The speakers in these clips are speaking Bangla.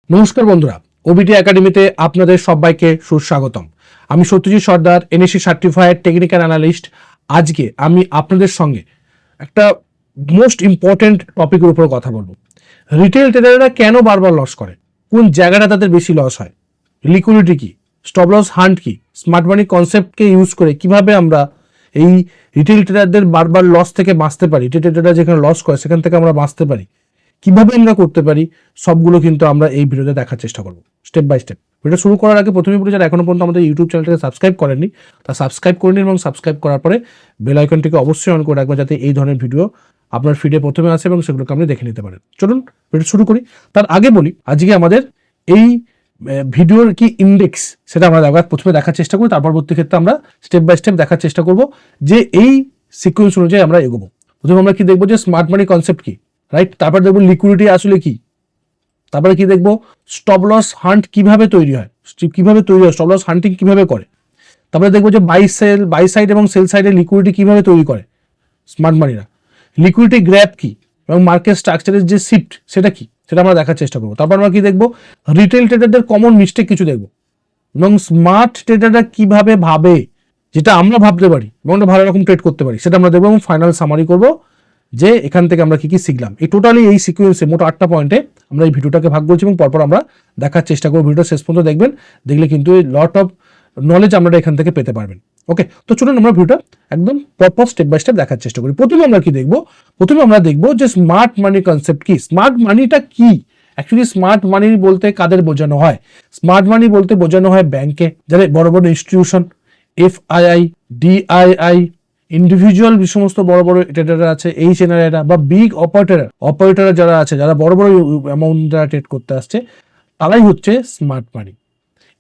নমস্কার বন্ধুরা, ওবিটি একাডেমিতে আপনাদের সবাইকে সুস্বাগতম। আমি সত্যজিৎ সর্দার, এনএসসি সার্টিফাইড টেকনিক্যাল অ্যানালিস্ট। আজকে আমি আপনাদের সঙ্গে একটা মোস্ট ইম্পর্টেন্ট টপিকের উপর কথা বলবো। রিটেল ট্রেডাররা কেন বারবার লস করে, কোন জায়গাটা তাদের বেশি লস হয়, লিকুইডিটি কি, স্টপ লস হান্ট কি, স্মার্ট মানি কনসেপ্টকে ইউজ করে কিভাবে আমরা এই রিটেল ট্রেডারদের বারবার লস থেকে বাঁচতে পারি, রিটেল ট্রেডাররা যেখানে লস করে সেখান থেকে আমরা বাঁচতে পারি, কিভাবে আমরা করতে পারি, সবগুলো কিন্তু আমরা এই ভিডিওতে দেখার চেষ্টা করব স্টেপ বাই স্টেপ। ভিডিও শুরু করার আগে প্রথমে বলি, যারা এখনো পর্যন্ত আমাদের ইউটিউব চ্যানেলটাকে সাবস্ক্রাইব করেননি তা সাবস্ক্রাইব করে নিন এবং সাবস্ক্রাইব করার পরে বেল আইকনটিকে অবশ্যই অন করে রাখবেন, যাতে এই ধরনের ভিডিও আপনার ফিডে প্রথমে আসে এবং সেগুলোকে আপনি দেখে নিতে পারেন। চলুন ভিডিও শুরু করি। তার আগে বলি, আজকে আমাদের এই ভিডিওর কি ইন্ডেক্স সেটা আমরা প্রথমে দেখার চেষ্টা করি, তার পরবর্তী ক্ষেত্রে আমরা স্টেপ বাই স্টেপ দেখার চেষ্টা করব যে এই সিকোয়েন্স অনুযায়ী আমরা এগোবো। প্রথমে আমরা কি দেখবো যে স্মার্ট মানি কনসেপ্ট কি, রাইট? তারপর দেখবো লিকুইডিটি আসলে কি, তারপরে কি দেখবো স্টপ লস হান্ট কিভাবে তৈরি হয়, স্টপ লস হান্টিং কিভাবে করে। তারপরে দেখবো যে বাই সাইড এবং সেল সাইডে লিকুইডিটি কিভাবে তৈরি করে স্মার্ট মানিরা, লিকুইডিটি গ্র্যাপ কি এবং মার্কেট স্ট্রাকচারের যে শিফট সেটা কি, সেটা আমরা দেখার চেষ্টা করবো। তারপর আমরা কি দেখবো, রিটেল ট্রেডারদের কমন মিস্টেক কিছু দেখবো এবং স্মার্ট ট্রেডাররা কিভাবে ভাবে, যেটা আমরা ভাবতে পারি এবং আমরা ভালো রকম ট্রেড করতে পারি, সেটা আমরা দেখবো এবং ফাইনাল সামারি করবো যে এখান থেকে আমরা কি কি শিখলাম। এই টোটালি এই সিকুয়েন্সে মোট 8টা পয়েন্টে আমরা এই ভিডিওটাকে ভাগ করছি এবং পরপর আমরা দেখার চেষ্টা করবো। ভিডিওটা শেষ পর্যন্ত দেখবেন, দেখলে কিন্তু লট অফ নলেজ আপনারা এখান থেকে পেতে পারবেন। ওকে, তো চলুন আমরা ভিডিওটা একদম পরপর স্টেপ বাই স্টেপ দেখার চেষ্টা করি। প্রথমে আমরা কি দেখবো, প্রথমে আমরা দেখবো যে স্মার্ট মানি কনসেপ্ট কি, স্মার্ট মানিটা কি। অ্যাকচুয়ালি স্মার্ট মানি বলতে কাদের বোঝানো হয়? স্মার্ট মানি বলতে বোঝানো হয় ব্যাংকে, যারা বড় বড় ইনস্টিটিউশন, এফআইআই, ডিআইআই, ইন্ডিভিজুয়াল যে সমস্ত বড় বড় ট্রেডাররা আছে, এই চেনারেরা বা বিগ অপারেটর যারা আছে, যারা বড় বড় অ্যামাউন্ট যারা ট্রেড করতে আসছে, তারাই হচ্ছে স্মার্ট মানি।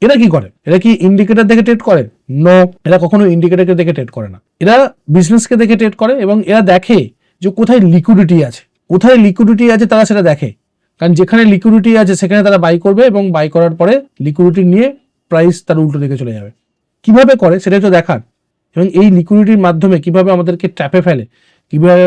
এরা কি করে? এরা কি ইন্ডিকেটর দেখে ট্রেড করে? নো, এরা কখনো ইন্ডিকেটরকে দেখে ট্রেড করে না। এরা বিজনেসকে দেখে ট্রেড করে এবং এরা দেখে যে কোথায় লিকুইডিটি আছে, কোথায় লিকুইডিটি আছে তারা সেটা দেখে। কারণ যেখানে লিকুইডিটি আছে সেখানে তারা বাই করবে এবং বাই করার পরে লিকুইডিটি নিয়ে প্রাইস তার উল্টো দিকে চলে যাবে। কিভাবে করে সেটাই তো দেখার, এবং এই লিকুইডিটির মাধ্যমে কিভাবে আমাদেরকে ট্র্যাপে ফেলে, কিভাবে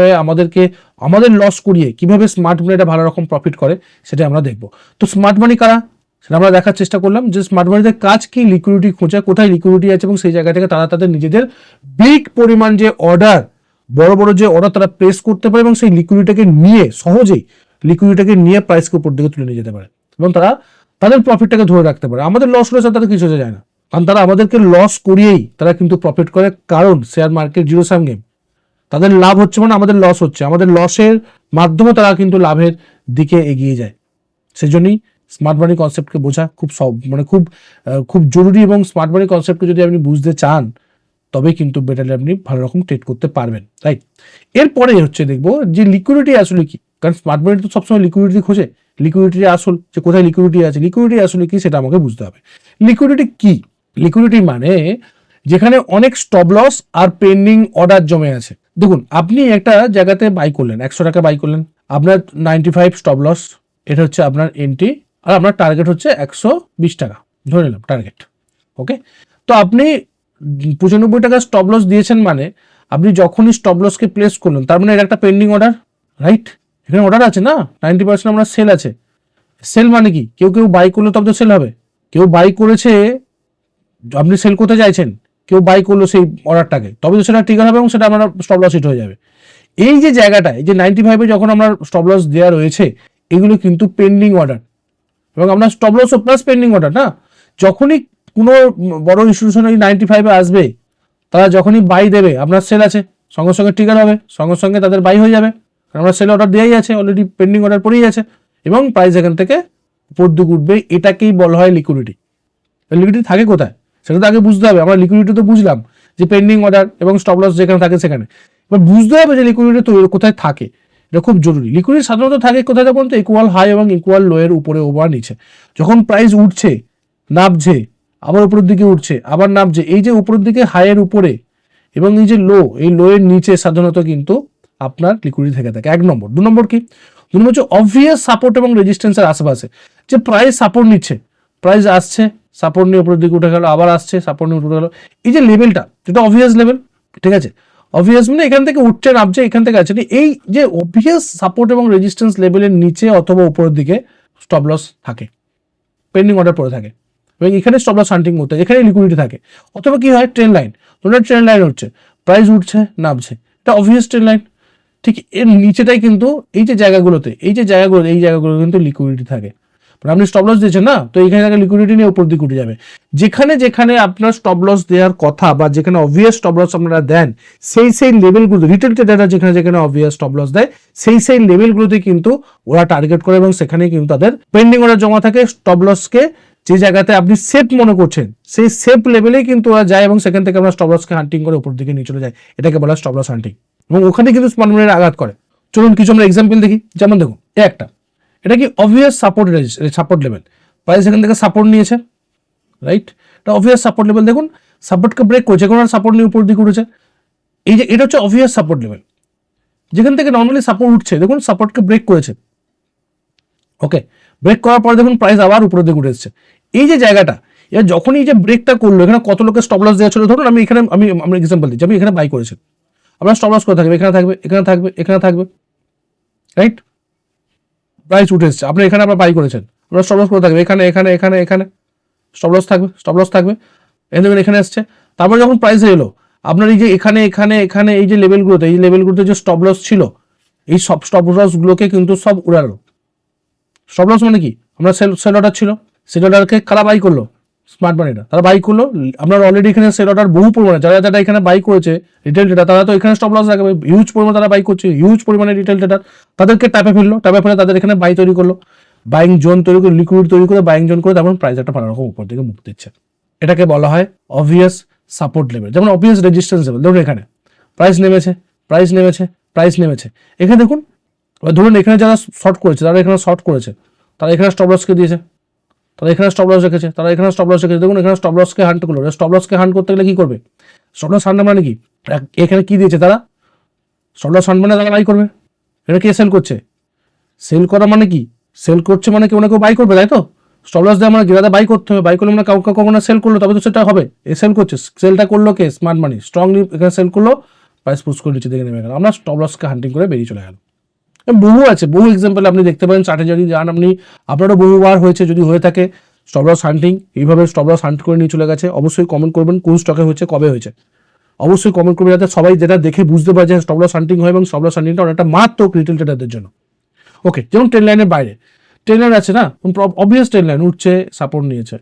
আমাদের লস করিয়ে কিভাবে স্মার্ট মানিটা ভালো রকম প্রফিট করে, সেটা আমরা দেখবো। তো স্মার্ট মানি কারা সেটা আমরা দেখার চেষ্টা করলাম যে স্মার্ট মানিদের কাজ কি, লিকুইডিটি খোঁজা, কোথায় লিকুইডিটি আছে এবং সেই জায়গা থেকে তারা তাদের নিজেদের বিগ পরিমাণ যে অর্ডার, বড় বড় যে অর্ডার তারা প্লেস করতে পারে এবং সেই লিকুইডিটিকে নিয়ে সহজেই প্রাইসকে উপর দিকে তুলে নিয়ে যেতে পারে এবং তারা তাদের প্রফিটটাকে ধরে রাখতে পারে। আমাদের লস রয়েছে তাদের কিছু হতে যায় না, কারণ তারা আমাদেরকে লস করিয়েই তারা কিন্তু প্রফিট করে, কারণ share market zero sum game. তাদের লাভ হচ্ছে মানে আমাদের লস হচ্ছে, আমাদের লসের মাধ্যমে তারা কিন্তু লাভের দিকে এগিয়ে যায়। সেজন্যই স্মার্ট মানি কনসেপ্টকে বোঝা খুব জরুরি, এবং স্মার্ট মানি কনসেপ্টকে যদি আপনি বুঝতে চান তবেই কিন্তু বেটারলি আপনি ভালো রকম ট্রেড করতে পারবেন, রাইট? এরপরে হচ্ছে দেখবো যে লিকুইডিটি আসলে কি, কারণ স্মার্ট মানি তো সবসময় লিকুইডিটি খোঁজে, লিকুইডিটি আসল যে কোথায় লিকুইডিটি আছে, লিকুইডিটি আসলে কি সেটা আমাকে বুঝতে হবে। লিকুইডিটি কি? লিকুইডিটি মানে যেখানে অনেক স্টপ লস আর পেন্ডিং অর্ডার জমে আছে। দেখুন, আপনি একটা জায়গাতে বাই করলেন, 100 টাকা বাই করলেন, আপনার 95 স্টপ লস, এটা হচ্ছে আপনার এন্ট্রি, আর আপনার টার্গেট হচ্ছে 120 টাকা ধরে নিলাম টার্গেট। ওকে, তো আপনি 95 টাকা স্টপ লস দিয়েছেন, মানে আপনি যখনই স্টপ লসকে প্লেস করলেন তার মানে এটা একটা পেন্ডিং অর্ডার, রাইট? এখানে অর্ডার আছে না, 90% আমরা সেল আছে। সেল মানে কি? কেউ বাই করলে তবে তো সেল হবে। কেউ বাই করেছে, আপনি সেল করতে চাইছেন, কেউ বাই করলো সেই অর্ডারটাকে, তবে তো সেটা ট্রিগার হবে এবং সেটা আপনার স্টপ লস হিট হয়ে যাবে। এই যে জায়গাটা, এই যে 95-এ যখন আমরা স্টপ লস দেওয়া রয়েছে, এগুলো কিন্তু পেন্ডিং অর্ডার এবং আপনার stop loss plus pending order না। যখনই কোনো বড় ইনস্টিটিউশন এই 95-এ আসবে, তারা যখনই বাই দেবে, আপনার সেল আছে, সঙ্গে সঙ্গে ট্রিগার হবে, সঙ্গে সঙ্গে তাদের বাই হয়ে যাবে, কারণ আমরা সেল অর্ডার দেওয়াই আছে, অলরেডি পেন্ডিং অর্ডার পড়েই আছে এবং প্রাইস এখান থেকে উপর দিকে উঠবে। এটাকেই বলা হয় লিকুইডিটি। লিকুইডিটি থাকে কোথায় সেটা তো আগে বুঝতে হবে। আমরা লিকুইডিটি তো বুঝলাম যে পেন্ডিং অর্ডার এবং স্টপ লস যেখানে থাকে সেখানে, এবার বুঝতে হবে যে লিকুইডিটি তো কোথায় থাকে। এটা খুব জরুরি। লিকুইডিটি সাধারণত থাকে কোথায়? তখন তো ইকুয়াল হাই এবং ইকুয়াল লো এর উপরে ওভার নিচে। যখন প্রাইস উঠছে, নামছে, আবার উপরের দিকে উঠছে, আবার নামছে, এই যে উপরের দিকে হাইয়ের উপরে এবং এই যে লো, এই লো এর নিচে সাধারণত কিন্তু আপনার লিকুইডিটি থেকে থাকে। 1 নম্বর। 2 নম্বর কি? 2 নম্বর হচ্ছে অবভিয়াস সাপোর্ট এবং রেজিস্ট্যান্সের আশেপাশে, যে প্রাইস সাপোর্ট নিচ্ছে, প্রাইস আসছে, সাপোর্ট নিয়ে উপরের দিকে উঠে গেল, আবার আসছে, সাপোর্ট নিয়ে উঠে গেল, এই যে লেভেলটা, যেটা অবভিয়াস লেভেল, ঠিক আছে? অবভিয়াস মানে এখান থেকে উঠছে, নামছে, এখান থেকে আছে, এই যে অবভিয়াস সাপোর্ট এবং রেজিস্ট্যান্স লেভেলের নিচে অথবা উপরের দিকে স্টপ লস থাকে। পেন্ডিং অর্ডার পড়ে থাকে এবং এখানে স্টপ লস হান্টিং করতে হয়, এখানে লিকুইডিটি থাকে। অথবা কি হয়, ট্রেন লাইন, তোমরা ট্রেন লাইন হচ্ছে প্রাইস উঠছে নামছে, এটা অবভিয়াস ট্রেন লাইন। ঠিক এর নিচেটাই কিন্তু এই যে জায়গাগুলোতে এই জায়গাগুলো কিন্তু লিকুইডিটি থাকে। মানে আপনি স্টপ লস দিয়েছেন না, তো এইখানে থাকে লিকুইডিটি নিয়ে উপর দিকে উঠে যাবে। যেখানে যেখানে আপনার স্টপ লস দেওয়ার কথা বা যেখানে অবভিয়াস স্টপ লস আপনারা দেন, সেই লেভেলগুলো রিটেল ট্রেডাররা যেখানে অবভিয়াস স্টপ লস দেয়, সেই লেভেলগুলোতে কিন্তু ওরা টার্গেট করে এবং সেখানে কিন্তু তাদের পেন্ডিং অর্ডার জমা থাকে। স্টপ লসকে যে জায়গাতে আপনি সেফ মনে করছেন সেই সেফ লেভেলেই কিন্তু ওরা যায় এবং সেখান থেকে আমরা স্টপ লসকে হান্টিং করে উপর দিকে নিয়ে চলে যায়, এটাকে বলা স্টপ লস হান্টিং। এবং ওখানে কিন্তু স্মার্ট মানির আঘাত করে। চলুন কিছু আমরা এক্সাম্পল দেখি। যেমন দেখুন একটা, এটা কি অবভিয়াস সাপোর্ট লেভেল, প্রাইস এখান থেকে সাপোর্ট নিয়েছে, রাইট? এটা অবভিয়াস সাপোর্ট লেভেল। দেখুন সাপোর্টকে ব্রেক করেছে, কোনো সাপোর্ট নিয়ে উপর দিকে উঠেছে। এই যে এটা হচ্ছে অবভিয়াস সাপোর্ট লেভেল, যেখান থেকে নর্মালি সাপোর্ট উঠছে, দেখুন সাপোর্টকে ব্রেক করেছে। ওকে, ব্রেক করার পরে দেখুন প্রাইস আবার উপরের দিকে উঠে এসেছে। এই যে জায়গাটা, এবার যখন এই যে ব্রেকটা করলো, এখানে কত লোকের স্টপ লস দেওয়া ছিল, ধরুন আমি এক্সাম্পল দিচ্ছি, আমি এখানে বাই করেছি, আপনার স্টপ লস করে থাকবে, এখানে থাকবে, রাইট? প্রাইস উঠে এসেছে, আপনি এখানে বাই করেছেন, আপনার স্টপ লস করে থাকবে, এখানে স্টপ লস থাকবে, এখানে এসছে। তারপর যখন প্রাইস এলো, আপনার এই যে এখানে এই যে লেভেলগুলোতে যে স্টপ লস ছিল, এই সব স্টপ লসগুলোকে কিন্তু সব উড়ালো। স্টপ লস মানে কি, আমরা সেল অর্ডার ছিল, সেল অর্ডারকে কারা বাই করলো, স্মার্ট মানিটা, তারা বাই করলো। আপনার অলরেডি এখানে সেল অর্ডার বহু পরিমাণে, যারা এখানে বাই করেছে রিটেল ট্রেডার, তারা তো এখানে স্টপ লস রাখবে, হিউজ পরিমাণে তারা বাই করছে, হিউজ পরিমাণে রিটেল ট্রেডার, তাদেরকে ট্যাপে ফেলে তাদের এখানে বাই তৈরি করলো, বাইং জোন তৈরি করে, লিকুইড তৈরি করে, বাইং জোন করে, তারপর প্রাইস একটা ভালো রকম উপর দিকে মুখ দিচ্ছে। এটাকে বলা হয় অবভিয়াস সাপোর্ট লেভেল। যেমন অবভিয়াস রেজিস্ট্যান্স লেভেল, ধরুন এখানে প্রাইস নেমেছে, এখানে দেখুন, ধরুন এখানে যারা শর্ট করেছে, তারা এখানে স্টপ লসকে দিয়েছে, তারা এখানে স্টপ লস রেখেছে, দেখুন এখানে স্টপ লসকে হান্ট করলো। স্টপ লসকে হান্ট করতে গেলে কি করবে, স্টপ লস হান্ট মানে কি, এখানে কি দিয়েছে তারা, স্টপ লস হান্ট মানে তারা বাই করবে। এটা কে সেল করছে, সেল করা মানে কি, সেল করছে মানে কেউ না কেউ বাই করবে, তাই তো? স্টপ লস দেওয়া মানে গিরাতে বাই করতে হবে, বাই করলে মানে কাউকে কখনো সেল করলো, তবে তো সেটা হবে। এ সেল করছে, সেলটা করলো কে, স্মার্ট মানি, স্ট্রংলি এখানে সেল করলো, প্রাইস পুশ করে নিচে দিকে নেমে গেল, আমরা স্টপ লসকে হান্টিং করে বেরিয়ে চলে গেল। বহু এক্সাম্পল আপনি দেখতে পারেন চার্টে, যদি যান আপনি, আপনারও বহুবার হয়েছে, যদি হয়ে থাকে স্টপ লস হান্টিং, এইভাবে স্টপ লস হান্ট করে নিয়ে চলে গেছে। অবশ্যই কমেন্ট করবেন কোন স্টকে হয়েছে, কবে হয়েছে, অবশ্যই কমেন্ট করবেন, যাতে সবাই যেটা দেখে বুঝতে পারে যে স্টপ লস হান্টিং হয় এবং স্টপ লস হান্টিংটা অনেকটা মারাত্মক রিটেল ট্রেডারদের জন্য। ওকে, যেমন ট্রেন লাইনের বাইরে ট্রেন লাইন আছে না, অবভিয়াস ট্রেন লাইন উঠছে, সাপোর্ট নিয়েছে,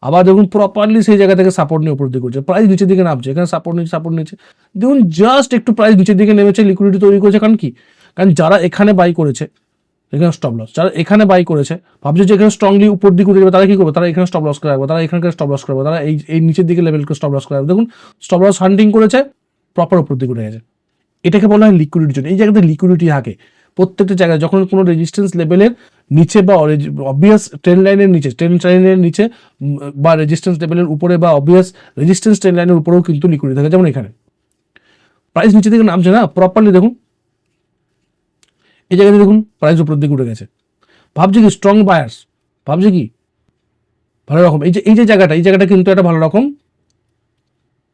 আবার দেখুন প্রপারলি সেই জায়গা থেকে সাপোর্ট নিয়ে উপর দিকে উঠছে, প্রাইস নিচের দিকে নামছে, এখানে সাপোর্ট নিচ্ছে, দেখুন জাস্ট একটু প্রাইস নিচের দিকে নেমেছে, লিকুইডিটি তৈরি করেছে। কারণ যারা এখানে বাই করেছে, এখানে স্টপ লস, যারা এখানে বাই করেছে ভাবছে যে এখানে স্ট্রংলি উপর দিকে উঠে যাবে, তারা কি করবে, তারা এখানে স্টপ লস করে রাখবে, তারা এখানকার স্টপ লস করবে, তারা এই নিচের দিকে লেভেলকে স্টপ লস করে রাখবে। দেখুন স্টপ লস হান্টিং করেছে, প্রপার উপর দিকে উঠে গেছে। এটাকে বলা হয় লিকুইডিটির জন্য। এই জায়গাতে লিকুইডিটি থাকে প্রত্যেকটা জায়গায়, যখন কোনো রেজিস্ট্যান্স লেভেলের নিচে বা অবভিয়াস ট্রেন লাইনের নিচে বা রেজিস্ট্যান্স লেভেলের উপরে বা অবভিয়াস রেজিস্ট্যান্স ট্রেন লাইনের উপরেও কিন্তু লিকুইডিটি থাকে। যেমন এখানে প্রাইস নিচে দিকে নামছে না, প্রপারলি দেখুন এই জায়গাতে দেখুন প্রাইস উপরের দিকে উঠে গেছে, ভাবছে কি স্ট্রং বায়ার্স, ভাবছে কি ভালো রকম এই যে জায়গাটা কিন্তু একটা ভালো রকম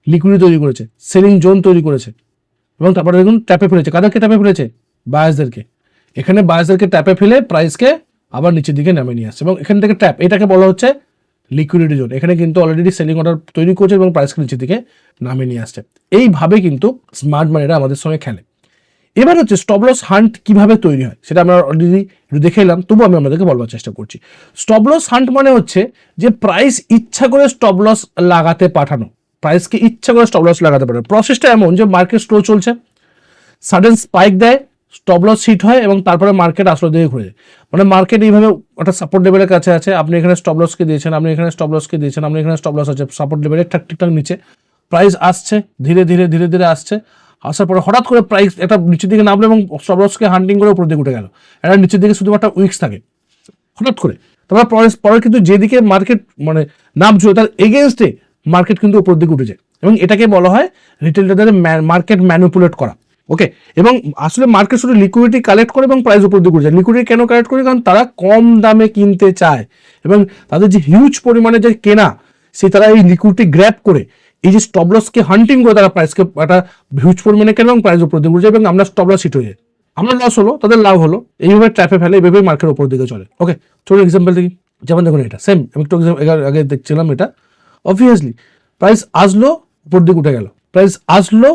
লিকুইডিটি তৈরি করেছে, সেলিং জোন তৈরি করেছে। এবং তারপরে দেখুন ট্যাপে ফেলেছে, কাদেরকে ট্যাপে ফেলেছে, বায়ার্সদেরকে। এখানে বায়ার্সদেরকে ট্যাপে ফেলে প্রাইসকে আবার নিচের দিকে নামিয়ে নিয়ে আসছে এবং এখান থেকে ট্যাপ, এটাকে বলা হচ্ছে লিকুইডিটি জোন। এখানে কিন্তু অলরেডি সেলিং অর্ডার তৈরি করছে এবং প্রাইসকে নিচের দিকে নামিয়ে নিয়ে আসছে। এইভাবে কিন্তু স্মার্ট মানিরা আমাদের সঙ্গে খেলে। এবার হচ্ছে স্টপ লস হান্ট কিভাবে তৈরি হয় সেটা আমরা অলরেডি একটু দেখে এলাম, তবু আমি আপনাদেরকে বলবার চেষ্টা করছি। স্টপ লস হান্ট মানে হচ্ছে যে প্রাইস ইচ্ছা করে স্টপ লস লাগাতে পাঠানো, প্রাইসকে ইচ্ছা করে স্টপ লস লাগাতে পাঠানো। প্রসেসটা এমন যে মার্কেট স্লো চলছে, সাডেন স্পাইক দেয়, স্টপ লস হিট হয় এবং তারপরে মার্কেট আসলে দিকে ঘুরে যায়। মানে মার্কেট এইভাবে একটা সাপোর্ট লেভেলের কাছে আছে, আপনি এখানে স্টপ লসকে দিয়েছেন, আপনি এখানে স্টপ লস আছে সাপোর্ট লেভেলের ঠিকঠাক নিচে, প্রাইস আসছে ধীরে ধীরে আসছে, আসার পরে হঠাৎ করে প্রাইস একটা নিচের দিকে নামলো এবং স্টপ লসকে হান্টিং করে উপর দিকে উঠে গেল। এটা নিচের দিকে শুধু একটা উইক্স থাকে হঠাৎ করে, তারপর পরে কিন্তু যেদিকে মার্কেট মানে নামছিল তার এগেনস্টে মার্কেট কিন্তু উপর দিকে উঠে যায় এবং এটাকে বলা হয় রিটেল ট্রেডারের মার্কেট ম্যানিপুলেট করা। ওকে, এবং আসলে মার্কেট শুধু লিকুইডিটি কালেক্ট করে এবং প্রাইস উপর দিকে উঠে যায়। লিকুইডিটি কেন কালেক্ট করে, কারণ তারা কম দামে কিনতে চায় এবং তাদের যে হিউজ পরিমাণে যে কেনা, তারা এই লিকুইডিটি গ্র্যাব করে এই যে স্টপ লসকে হান্টিং করে তারা প্রাইসকে একটা হিউজ পরিমাণে কেন এবং প্রাইস উপর দিকে উঠে যায় এবং আমরা স্টপ লস হিট হয়ে যায়, আমরা লস হলো, তাদের লাভ হলো, এইভাবে ট্র্যাপে ফেলে, এইভাবে মার্কেট উপর দিকে চলে। ওকে, চলুন এক্সাম্পল দেখি। যেমন দেখুন এটা সেম, আমি একটু আগে দেখছিলাম, এটা অবভিয়াসলি প্রাইস আসলো উপর দিকে উঠে গেল, প্রাইস আসলো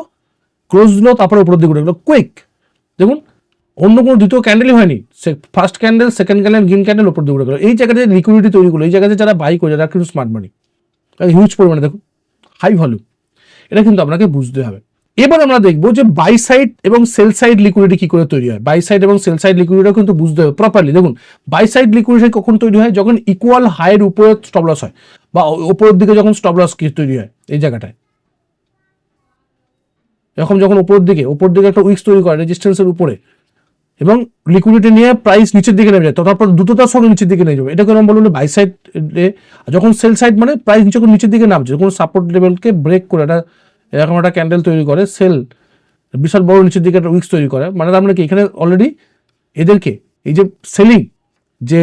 ক্লোজ দিল, তারপরে উপর দিকে উঠে গেল কুইক। দেখুন অন্য কোনো দ্বিতীয় ক্যান্ডেলই হয়নি, first candle, second candle, green candle উপর দিকে উঠে গেল। এই জায়গাতে লিকুইডিটি তৈরি করলো, এই জায়গাতে যারা বাই করে, যারা কিন্তু স্মার্ট মানি, হিউজ পরিমাণে দেখুন হাই ভ্যালু, এটা কিন্তু আপনাকে বুঝতে হবে। এবার আমরা দেখবো যে বাই সাইড এবং সেল সাইড লিকুইডিটি কি করে তৈরি হয়। বাই সাইড এবং সেল সাইড লিকুইডিটি কিন্তু বুঝতে হবে প্রপারলি। দেখুন বাই সাইড লিকুইডিটি কখন তৈরি হয়, যখন ইকুয়াল হাইয়ের উপরে স্টপ লস হয়, বা উপরের দিকে যখন স্টপ লস তৈরি হয় এই জায়গাটায়, যখন উপরের দিকে একটা উইক্স তৈরি করে রেজিস্ট্যান্সের উপরে, এবং লিকুইডিটি নিয়ে প্রাইস নিচের দিকে নেমে যায়, তারপর দ্রুততার সঙ্গে নিচের দিকে নেমে যাবে, এটাকে আমরা বলবো বাই সাইড। যখন সেল সাইড মানে প্রাইস যখন নিচের দিকে নামছে, যখন সাপোর্ট লেভেলকে ব্রেক করে একটা এরকম একটা ক্যান্ডেল তৈরি করে, সেল বিশাল বড় নিচের দিকে একটা উইক্স তৈরি করে, মানে তার মানে কি এখানে অলরেডি এদেরকে এই যে সেলিং যে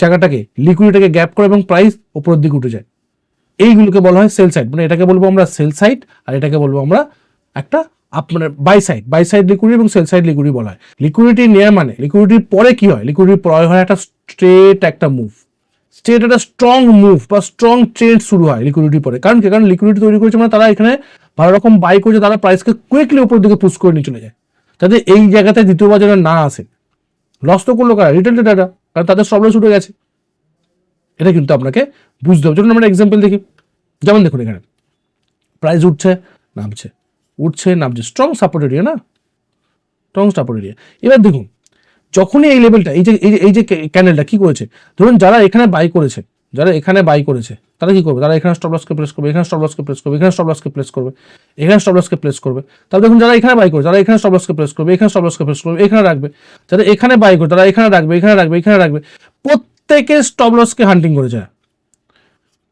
জায়গাটাকে লিকুইডিটিকে গ্যাপ করে এবং প্রাইস উপরের দিকে উঠে যায়, এইগুলোকে বলা হয় সেল সাইড। মানে এটাকে বলবো আমরা সেল সাইড, আর এটাকে বলবো আমরা একটা আপনার বাই সাইড লিকুইডিটি এবং সেল সাইড লিকুইডিটি বলা হয়। লিকুইডিটি নেওয়া মানে লিকুইডিটির পরে কি হয়, লিকুইডিটির পরে হয় একটা স্ট্রেট একটা মুভ, স্ট্রেট একটা স্ট্রং মুভ বা স্ট্রং ট্রেড শুরু হয় লিকুইডিটির পরে। কারণ কি, কারণ লিকুইডিটি তৈরি করেছে মানে তারা এখানে ভালো রকম বাই করেছে, তারা প্রাইসকে কুইকলি উপর দিকে পুশ করে নিয়ে চলে যায়, যাতে এই জায়গাতে দ্বিতীয়বার যেন না আসে। লস তো করলো কারা, রিটেল ট্রেডাররা, কারণ তাদের সব লস উঠে গেছে। এটা কিন্তু আপনাকে বুঝতে হবে। যখন আমরা এক্সাম্পল দেখি, যেমন দেখুন এখানে প্রাইস উঠছে নামছে, উঠছে নামছে, স্ট্রং সাপোর্ট এরিয়া না, স্ট্রং সাপোর্ট এরিয়া। এবার দেখুন যখনই এই লেভেলটা এই যে ক্যান্ডেলটা কি করেছে, ধরুন যারা এখানে বাই করেছে, তারা কি করবে, তারা এখানে স্টপ লসকে প্লেস করবে, এখানে স্টপ লসকে প্লেস করবে, এখানে স্টপ লসকে প্লেস করবে, এখানে স্টপ লসকে প্লেস করবে। তারপর দেখুন যারা এখানে বাই করে, তারা এখানে স্টপ লসকে প্লেস করবে, এখানে স্টপ লসকে প্লেস করবে, এখানে রাখবে। যারা এখানে বাই করে, তারা এখানে রাখবে, এখানে রাখবে। প্রত্যেকে স্টপ লসকে হান্টিং করেছে,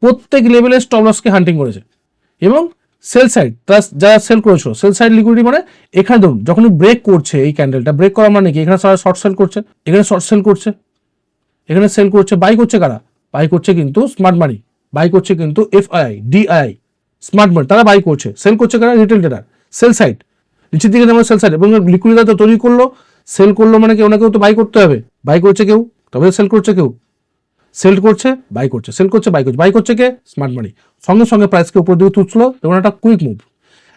প্রত্যেক লেভেলে স্টপ লসকে হান্টিং করেছে। এবং সেল সাইড, তারা যারা সেল করেছিল, সেল সাইড লিকুইডিটি মানে এখানে ধরুন যখনই ব্রেক করছে, এই ক্যান্ডেলটা ব্রেক করা মানে কি, এখানে শর্ট সেল করছে, এখানে শর্ট সেল করছে, এখানে সেল করছে, বাই করছে কারা, বাই করছে কিন্তু স্মার্ট মানি, বাই করছে কিন্তু এফআইআই ডিআইআই স্মার্ট মানি, তারা বাই করছে। সেল করছে কারা, রিটেল ট্রেডার। সেল সাইড নিচের দিকে যেমন সেল সাইড, এবং লিকুইডিটি তো তৈরি করলো, সেল করলো মানে কেউ না কেউ তো বাই করতে হবে, বাই করছে কেউ, তবে সেল করছে কেউ, সেল করছে বাই করছে, সেল করছে বাই করছে, বাই করছে কে, স্মার্ট মানি। সঙ্গে সঙ্গে প্রাইসকে উপর দিকে তুলছিল, এবং একটা কুইক মুভ।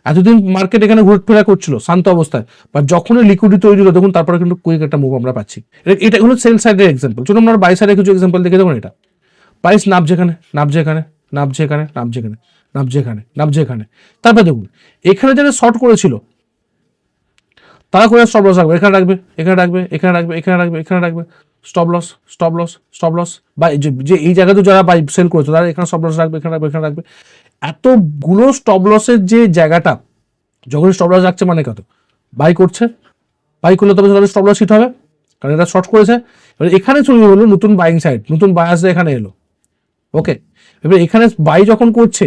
এতদিন মার্কেট এখানে ঘুরফেরা করছিল শান্ত অবস্থায়, বা যখনই লিকুইডিটি তৈরি হলো দেখুন তারপরে কিন্তু কুইক একটা মুভ আমরা পাচ্ছি। এটা হলো সেল সাইডের এক্সাম্পল। চলুন আমরা বাই সাইডে কিছু এক্সাম্পল দেখে দেখুন। এটা প্রাইস নামছে এখানে, নামছে এখানে, নামছে এখানে, নামছে এখানে, নামছে এখানে, নামছে এখানে। তারপর দেখুন এখানে যারা শর্ট করেছিল তারা করে স্টপ লস রাখবে, এখানে রাখবে, এখানে রাখবে, এখানে রাখবে, এখানে রাখবে, এখানে রাখবে, stop loss, stop loss, stop loss. বা যে এই জায়গাতে যারা বাই সেল করেছে তারা এখানে স্টপ লস রাখবে, এখানে রাখবে, এখানে রাখবে। এতগুলো স্টপ লসের যে জায়গাটা, যখন স্টপ লস রাখছে মানে কত, বাই করছে, বাই করলে তবে তাদের স্টপ লস হিট হবে, কারণ এটা শর্ট করেছে। এবার এখানে চলে হলো নতুন বাইং সাইড, নতুন বায়ার্স এখানে এলো, ওকে। এবার এখানে বাই যখন করছে,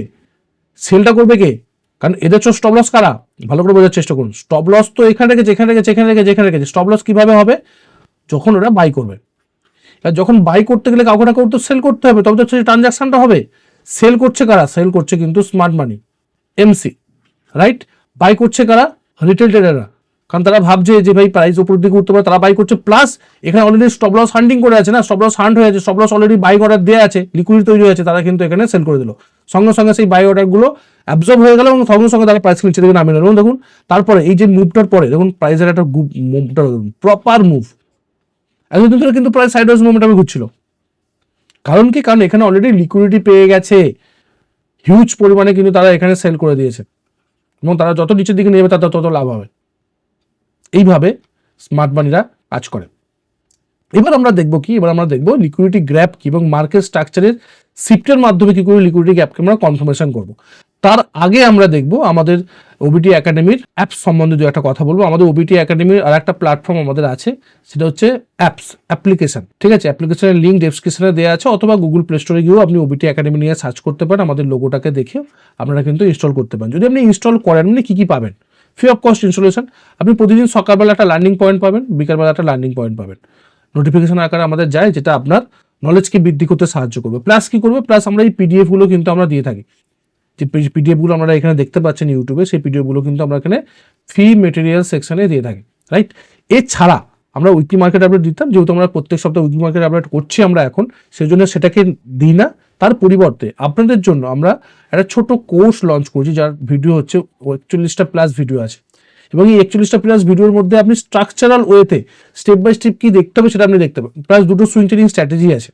সেলটা করবে কে, কারণ এদের তো স্টপ লস কারা, ভালো করে বোঝার চেষ্টা করুন। স্টপ লস তো এখানে রেখেছে, এখানে রেখেছে, এখানে রেখেছে, এখানে রেখেছে। স্টপ লস কিভাবে হবে, যখন ওরা বাই করবে। আর যখন বাই করতে গেলে কাউকে না কাউকে তো সেল করতে হবে, তবে তো ট্রানজাকশনটা হবে। সেল করছে কারা, সেল করছে কিন্তু smart money, MC, right. Buy করছে কারা, রিটেল ট্রেডাররা, কারণ তারা ভাবছে যে ভাই প্রাইস উপর দিকে উঠতে পারে, তারা বাই করছে। প্লাস এখানে অলরেডি স্টপ লস হান্টিং করে আছে না, স্টপ লস হান্ট হয়ে আছে, stop loss already buy order দেওয়া আছে, লিকুইডিটি তৈরি হয়েছে, তারা কিন্তু এখানে সেল করে দিল। সঙ্গে সঙ্গে সেই বাই অর্ডারগুলো অ্যাবজর্ব হয়ে গেল, এবং সঙ্গে সঙ্গে তারা প্রাইস নিচে দিকে নামিয়ে নিল। দেখুন তারপরে এই যে মুভটার পরে দেখুন প্রাইসের একটা মুভটা প্রপার মুভ, এতদিন ধরে কিন্তু প্রায় সাইডওয়েজ মুভমেন্ট আমি ঘুরছিল। কারণ কি, কারণ এখানে অলরেডি লিকুইডিটি পেয়ে গেছে হিউজ পরিমাণে, কিন্তু তারা এখানে সেল করে দিয়েছে, এবং তারা যত নিচের দিকে নেবে তাদের তত লাভ হবে। এইভাবে স্মার্ট মানিরা কাজ করে। এবার আমরা দেখবো কি, এবার আমরা দেখবো লিকুইডিটি গ্যাপ কি, এবং মার্কেট স্ট্রাকচারের শিফটের মাধ্যমে কি করে লিকুইডিটি গ্যাপকে আমরা কনফার্মেশন করব। তার আগে আমরা দেখবো আমাদের ওবিটি একাডেমির অ্যাপস সম্বন্ধে দু একটা কথা বলবো। আমাদের ওবিটি একাডেমির আর একটা প্ল্যাটফর্ম আমাদের আছে, সেটা হচ্ছে অ্যাপ্লিকেশন, ঠিক আছে। অ্যাপ্লিকেশনের লিঙ্ক ডেসক্রিপশনে দেওয়া আছে, অথবা গুগল প্লে স্টোরে গিয়েও আপনি ওবিটি একাডেমি নিয়ে সার্চ করতে পারেন, আমাদের লোগোটাকে দেখে আপনারা কিন্তু ইনস্টল করতে পারেন। যদি আপনি ইনস্টল করেন মানে কী কী পাবেন, ফ্রি অফ কস্ট ইনস্টলেশন, আপনি প্রতিদিন সকালবেলা একটা লার্নিং পয়েন্ট পাবেন, বিকালবেলা একটা লার্নিং পয়েন্ট পাবেন, নোটিফিকেশন আকারে আমাদের যায়, যেটা আপনার নলেজকে বৃদ্ধি করতে সাহায্য করবে। প্লাস কি করবে, প্লাস আমরা এই পিডিএফগুলো কিন্তু আমরা দিয়ে থাকি, যে পিডিএফগুলো আপনারা এখানে দেখতে পাচ্ছেন ইউটিউবে, সেই পিডিএফগুলো কিন্তু আমরা এখানে ফ্রি মেটেরিয়াল সেকশনে দিয়ে থাকি, রাইট। এছাড়া আমরা উইকলি মার্কেট আপডেট দিতাম, যেহেতু আমরা প্রত্যেক সপ্তাহে উইকলি মার্কেট আপডেট করছি আমরা এখন, সেই জন্য সেটাকে দিই না। তার পরিবর্তে আপনাদের জন্য আমরা একটা ছোট কোর্স লঞ্চ করছি, যার ভিডিও হচ্ছে 41টা প্লাস ভিডিও আছে, এবং এই 41টা প্লাস ভিডিওর মধ্যে আপনি স্ট্রাকচারাল ওয়েতে স্টেপ বাই স্টেপ কি দেখতে হবে সেটা আপনি দেখতে পাবেন। প্লাস দুটো সুইং ট্রেডিং স্ট্র্যাটেজি আছে,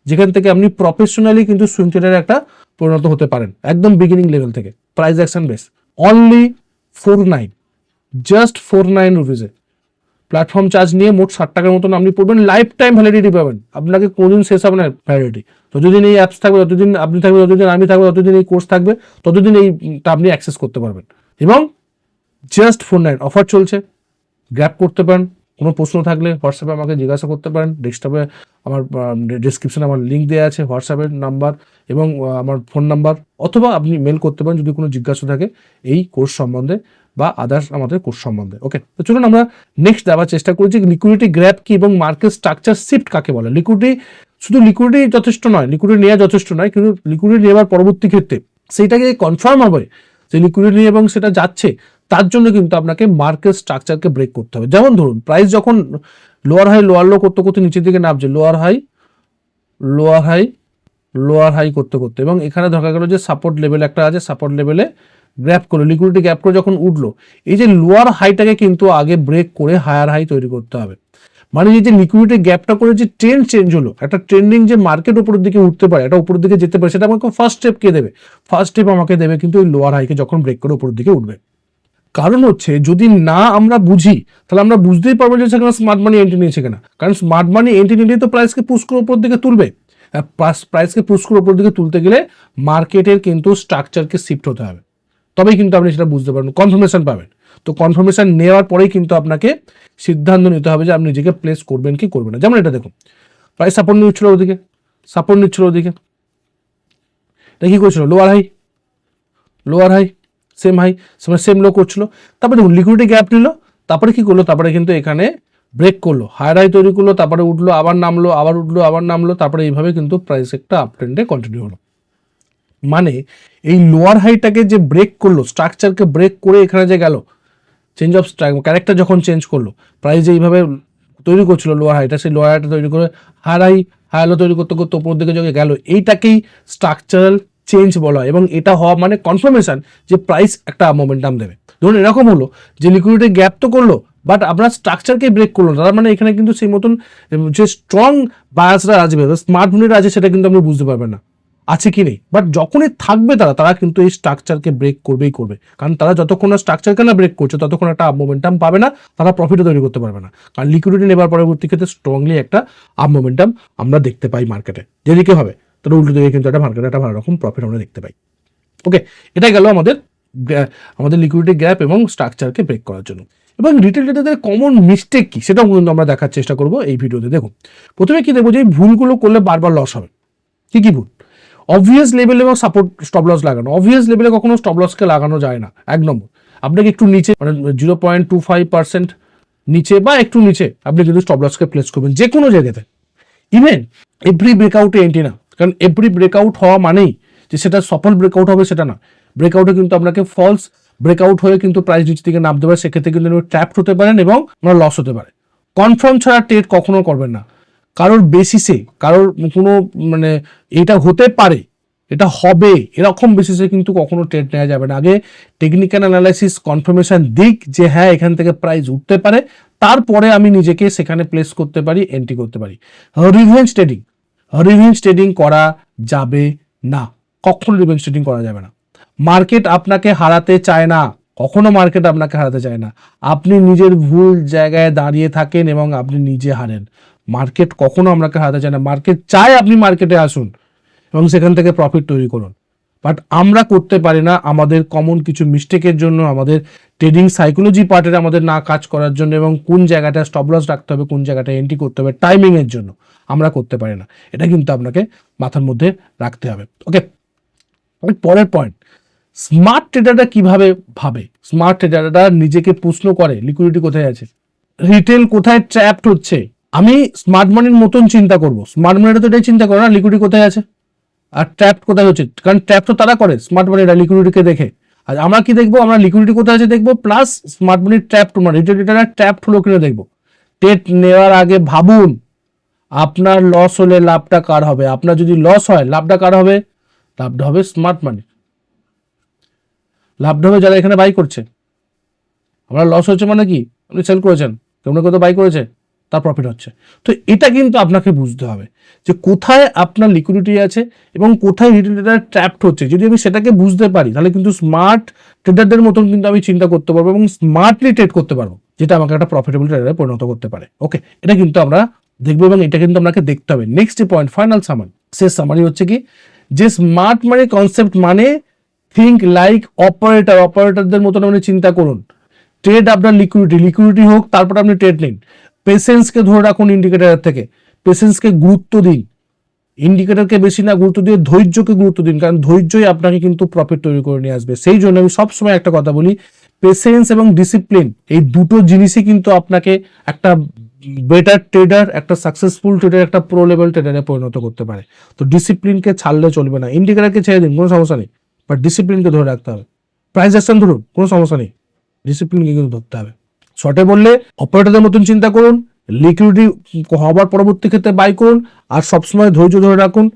যেখান থেকে আপনি প্রফেশনালি কিন্তু সুইং ট্রেডারে একটা পরিণত হতে পারেন, একদম বিগিনিং লেভেল থেকে। Price action base, only 49, just 49 রুপিজে প্ল্যাটফর্ম চার্জ নিয়ে মোট 60 টাকার মতন আপনি পড়বেন, লাইফ টাইম ভ্যালিডিটি পাবেন, আপনাকে কোনোদিন শেষ হবে না ভ্যালিডিটি। যতদিন এই অ্যাপস থাকবে, ততদিন আপনি থাকবে, ততদিন আমি থাকবো, ততদিন এই কোর্স থাকবে, ততদিন এইটা আপনি অ্যাক্সেস করতে পারবেন। এবং জাস্ট 49 অফার চলছে, গ্র্যাব করতে পারেন। কোনো প্রশ্ন থাকলে হোয়াটসঅ্যাপে আমাকে জিজ্ঞাসা করতে পারেন। ডেস্কটপে আমার ডিসক্রিপশনে আমার লিঙ্ক দেওয়া আছে, হোয়াটসঅ্যাপের নাম্বার এবং আমার ফোন নাম্বার, অথবা আপনি মেল করতে পারেন যদি কোনো জিজ্ঞাসা থাকে এই কোর্স সম্বন্ধে বা আদার্স আমাদের কোর্স সম্বন্ধে। ওকে, তো চলুন আমরা নেক্সট দেওয়ার চেষ্টা করেছি লিকুইডিটি গ্র্যাব কি এবং মার্কেট স্ট্রাকচার শিফট কাকে বলে। লিকুইডিটি, শুধু লিকুইডিটি যথেষ্ট নয়, লিকুইডিটি নেওয়া যথেষ্ট নয়, কিন্তু লিকুইডিটি নেওয়ার পরবর্তী ক্ষেত্রে সেইটাকে কনফার্ম হবে যে লিকুইডিটি এবং সেটা যাচ্ছে, তার জন্য কিন্তু আপনাকে মার্কেট স্ট্রাকচারকে ব্রেক করতে হবে। যেমন ধরুন প্রাইস যখন লোয়ার হাই লোয়ার লো করতে করতে নিচের দিকে নামছে, lower high lower high lower high করতে করতে, এবং এখানে দেখা গেল যে সাপোর্ট লেভেল একটা আছে, সাপোর্ট লেভেলে গ্র্যাপ করলো, লিকুইডিটি গ্র্যাপ করে যখন উঠলো, এই যে লোয়ার হাইটাকে কিন্তু আগে ব্রেক করে হায়ার হাই তৈরি করতে হবে। মানে এই যে লিকুইডিটি গ্যাপটা করে যে ট্রেন্ড চেঞ্জ হলো, একটা ট্রেন্ডিং যে মার্কেট উপরের দিকে উঠতে পারে, এটা উপরের দিকে যেতে পারে, সেটা আমাকে ফার্স্ট স্টেপ কে দেবে? ফার্স্ট স্টেপ আমাকে দেবে কিন্তু ওই লোয়ার হাইকে যখন ব্রেক করে উপরের দিকে উঠবে। কারণ হচ্ছে যদি না আমরা বুঝি, তাহলে আমরা বুঝতেই পারবো যে সেখানে স্মার্ট মানি এন্ট্রি নিয়েছে কিনা। কারণ স্মার্ট মানি এন্ট্রি নিলে তো প্রাইসকে পুশ করে উপর দিকে তুলবে, প্রাইসকে পুশ করে উপর দিকে তুলতে গেলে মার্কেটের কিন্তু স্ট্রাকচারকে শিফট হতে হবে, তবেই কিন্তু আপনি সেটা বুঝতে পারবেন, কনফার্মেশন পাবেন। তো কনফার্মেশন নেওয়ার পরেই কিন্তু আপনাকে সিদ্ধান্ত নিতে হবে যে আপনি নিজেকে প্লেস করবেন কি করবেন না। যেমন এটা দেখুন, প্রাইস সাপোর্ট নিচ্ছিল ওদিকে, সাপোর্ট নিচ্ছিল ওদিকে, এটা কি করছিল? Lower high lower high same high same low করছিল, তারপরে দেখুন লিকুইডিটি গ্যাপ নিল, তারপরে কি করলো? তারপরে কিন্তু এখানে ব্রেক করলো, হায়ার হাই তৈরি করলো, তারপরে উঠলো, আবার নামলো, আবার উঠলো, আবার নামলো, তারপরে এইভাবে কিন্তু প্রাইস একটা আপ ট্রেন্ডে কন্টিনিউ হলো। মানে এই লোয়ার হাইটাকে যে ব্রেক করলো, স্ট্রাকচারকে ব্রেক করে এখানে যে গেল, চেঞ্জ অফ ক্যারেক্টার যখন চেঞ্জ করলো, প্রাইস এইভাবে তৈরি করছিল লোয়ার হাইটা, সেই লোয়ার হাইটা তৈরি করে হায়ার লো তৈরি করতে করতে উপর দিকে যখন গেল, এইটাকেই স্ট্রাকচারাল চেঞ্জ বলা হয়। এবং এটা হওয়া মানে কনফার্মেশন যে প্রাইস একটা মোমেন্টাম দেবে। ধরুন এরকম হলো যে লিকুইডিটি গ্যাপ তো করলো, বাট আপনার স্ট্রাকচারকে ব্রেক করলো, তার মানে এখানে কিন্তু সেই মতন যে স্ট্রং বায়াসরা আসবে, স্মার্ট মানিরা আছে, সেটা কিন্তু আপনি বুঝতে পারবেন না আছে কি নেই। বাট যখনই থাকবে তারা কিন্তু এই স্ট্রাকচারকে ব্রেক করবেই করবে, কারণ তারা যতক্ষণ না স্ট্রাকচারকে না ব্রেক করছে ততক্ষণ একটা আপ মোমেন্টাম পাবে না, তারা প্রফিটও তৈরি করতে পারবে না। কারণ লিকুইডিটি নেবার পরবর্তী ক্ষেত্রে স্ট্রংলি একটা আপ মোমেন্টাম আমরা দেখতে পাই মার্কেটে, যেদিকে হবে তাহলে উল্টো দিকে কিন্তু একটা মার্কেটে একটা ভালো রকম প্রফিট আমরা দেখতে পাই। ওকে, এটা গেল আমাদের লিকুইডিটি গ্যাপ এবং স্ট্রাকচারকে ব্রেক করার জন্য। এবং রিটেল ট্রেডারদের কমন মিস্টেক কি সেটাও কিন্তু আমরা দেখার চেষ্টা করবো এই ভিডিওতে। দেখুন প্রথমে কি দেখবো যে এই ভুলগুলো করলে বারবার লস হবে। কি কি ভুল? অবভিয়াস লেভেল এবং সাপোর্ট স্টপ লস লাগানো। অবভিয়াস লেভেলে কখনো স্টপ লসকে লাগানো যায় না। এক নম্বর, আপনাকে একটু নিচে মানে 0.25% নিচে বা একটু নিচে আপনি কিন্তু স্টপ লসকে প্লেস করবেন যে কোনো জায়গাতে। ইভেন এভরি ব্রেকআউটে এন্ট্রি না, কারণ এভরি ব্রেকআউট হওয়া মানেই যে সেটা সফল ব্রেকআউট হবে সেটা না। ব্রেকআউটে কিন্তু আপনাকে ফলস ব্রেকআউট হয়ে কিন্তু প্রাইস নিচ থেকে নামতে পারে, সেক্ষেত্রে কিন্তু ট্র্যাপড হতে পারেন এবং আপনার লস হতে পারে। কনফার্ম ছাড়া ট্রেড কখনো করবেন না। কারোর বেসিসে, কারোর কোনো মানে এটা হতে পারে এটা হবে এরকম বেসিসে কিন্তু কখনো ট্রেড নেওয়া যাবে না। আগে টেকনিক্যাল অ্যানালাইসিস কনফার্মেশন দিক যে হ্যাঁ এখান থেকে প্রাইস উঠতে পারে, তারপরে আমি নিজেকে সেখানে প্লেস করতে পারি, এন্ট্রি করতে পারি। রিভেঞ্জ ট্রেডিং করা যাবে না, কখনো রিভেঞ্জ ট্রেডিং করা যাবে না। মার্কেট আপনাকে হারাতে চায় না, কখনো মার্কেট আপনাকে হারাতে চায় না। আপনি নিজের ভুল জায়গায় দাঁড়িয়ে থাকেন এবং আপনি নিজে হারেন। মার্কেট কখনো আপনাকে হারাতে চায় না। মার্কেট চায় আপনি মার্কেটে আসুন এবং সেখান থেকে প্রফিট তৈরি করুন, বাট আমরা করতে পারি না। আমাদের কমন কিছু মিস্টেকের জন্য, আমাদের ট্রেডিং সাইকোলজি পার্টের আমাদের না কাজ করার জন্য এবং কোন জায়গাটা স্টপ লস রাখতে হবে, কোন জায়গাটা এন্ট্রি করতে হবে, টাইমিং এর জন্য আমরা করতে পারি না। এটা কিন্তু আপনাকে মাথার মধ্যে রাখতে হবে। ওকে, পরের পয়েন্ট, স্মার্ট ট্রেডাররা কিভাবে ভাবে। স্মার্ট ট্রেডাররা নিজেকে প্রশ্ন করে লিকুইডিটি কোথায় আছে, রিটেল কোথায় ট্র্যাপড হচ্ছে। আমি স্মার্ট মানির মতন চিন্তা করবো, স্মার্ট মানিটা তো এটাই চিন্তা করে না লিকুইডিটি কোথায় আছে আর ট্র্যাপড কোথায় হচ্ছে, কারণ ট্র্যাপ তো তারা করে স্মার্ট মানিরা লিকুইডিটিকে দেখে। আর আমরা কি দেখবো, আমরা লিকুইডিটি কোথায় আছে দেখবো, প্লাস স্মার্ট মানির ট্র্যাপড মানে রিটেল ট্রেডাররা ট্র্যাপড হলো কিনা দেখবো। ট্রেড নেওয়ার আগে ভাবুন আপনার লস হলে লাভটা কার হবে। আপনার যদি লস হয় লাভটা কার হবে? লাভটা হবে স্মার্ট মানি, লাভটা হবে যারা এখানে বাই করছে। আপনার লস হচ্ছে মানে কি? আপনি সেল করেছেন, কেউ না কেউ তো বাই করেছে, তার প্রফিট হচ্ছে। তো এটা কিন্তু আপনাকে বুঝতে হবে যে কোথায় আপনার লিকুইডিটি আছে এবং কোথায় রিটেল ট্রেডার ট্র্যাপড হচ্ছে। যদি আমি সেটাকে বুঝতে পারি তাহলে কিন্তু স্মার্ট ট্রেডারদের মতন কিন্তু আমি চিন্তা করতে পারবো এবং স্মার্টলি ট্রেড করতে পারবো, যেটা আমাকে একটা প্রফিটেবল ট্রেডারে পরিণত করতে পারে। ওকে, এটা কিন্তু আমরা দেখবো এবং এটা কিন্তু আপনাকে দেখতে হবে। নেক্সট পয়েন্ট, ফাইনাল সামারি, শেষ সামারি হচ্ছে কি যে স্মার্ট মানি কনসেপ্ট মানে থিঙ্ক লাইক অপারেটর, অপারেটরদের মতন আপনি চিন্তা করুন। ট্রেড আপনার লিকুইডিটি হোক, তারপর আপনি ট্রেড নিন। পেশেন্সকে ধরে রাখুন ইন্ডিকেটরের থেকে, পেশেন্সকে গুরুত্ব দিন, ইন্ডিকেটরকে বেশি না গুরুত্ব দিয়ে ধৈর্যকে গুরুত্ব দিন, কারণ ধৈর্যই আপনাকে কিন্তু প্রফিট তৈরি করে নিয়ে আসবে। সেই জন্য আমি সবসময় একটা কথা বলি, পেশেন্স এবং ডিসিপ্লিন এই দুটো জিনিসই কিন্তু আপনাকে একটা বেটার ট্রেডার, একটা সাকসেসফুল ট্রেডার, একটা প্রো লেভেল ট্রেডারে পরিণত করতে পারে। তো ডিসিপ্লিনকে ছাড়লে চলবে না। ইন্ডিকেটরকে ছেড়ে দিন, কোনো সমস্যা নেই, বাট ডিসিপ্লিনকে ধরে রাখতে হবে। প্রাইস অ্যাকশন ধরুন, কোনো সমস্যা নেই, ডিসিপ্লিনকে কিন্তু ধরতে হবে। শর্টে বললে অপারেটরদের মতন চিন্তা করুন, লিকুইডিটি হবার পরবর্তী ক্ষেত্রে বাই করুন, আর সবসময় ধৈর্য ধরে রাখুন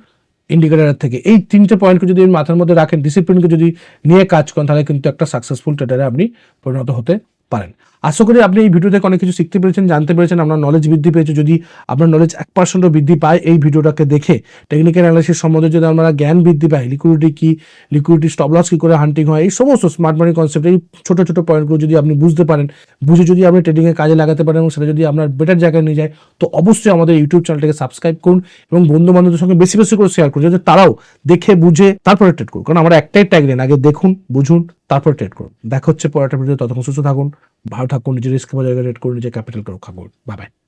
ইন্ডিকেটরের থেকে। এই তিনটে পয়েন্টকে যদি মাথার মধ্যে রাখেন, ডিসিপ্লিনকে যদি নিয়ে কাজ করেন, তাহলে কিন্তু একটা সাকসেসফুল ট্রেডারে আপনি পরিণত হতে পারেন। আশা করি আপনি এই ভিডিও থেকে অনেক কিছু শিখতে পেরেছেন, জানতে পেরেছেন, আপনার নলেজ বৃদ্ধি পেয়েছে। যদি আপনার নলেজ 1% বৃদ্ধি পায় এই ভিডিওটাকে দেখে, টেকনিক্যাল অ্যানালাইসিস সম্বন্ধে যদি আপনারা জ্ঞান বৃদ্ধি পায়, লিকুইডিটি কি, লিকুইডিটি স্টপ লস কি করে হান্টিং হয়, এই সমস্ত স্মার্ট মানি কনসেপ্ট, এই ছোট ছোট পয়েন্টগুলো যদি আপনি বুঝতে পারেন, বুঝে যদি আপনি ট্রেডিংয়ে কাজে লাগাতে পারেন এবং সেটা যদি আপনার বেটার জায়গায় নিয়ে যায়, তো অবশ্যই আমাদের ইউটিউব চ্যানেলটাকে সাবস্ক্রাইব করুন এবং বন্ধু বান্ধবদের সঙ্গে বেশি বেশি করে শেয়ার করুন, যাতে তারাও দেখে বুঝে তারপরে ট্রেড করুন। কারণ আমরা একটাই ট্যাগলাইন, আগে দেখুন, বুঝুন, তারপর ট্রেড করুন। দেখা হচ্ছে পরের ভিডিও, ততক্ষণ সুস্থ থাকুন, ভালো থাকুন, নিজের রিস্ক জায়গায় ট্রেড করুন, নিজের ক্যাপিটালকে রক্ষা করুন। Bye bye.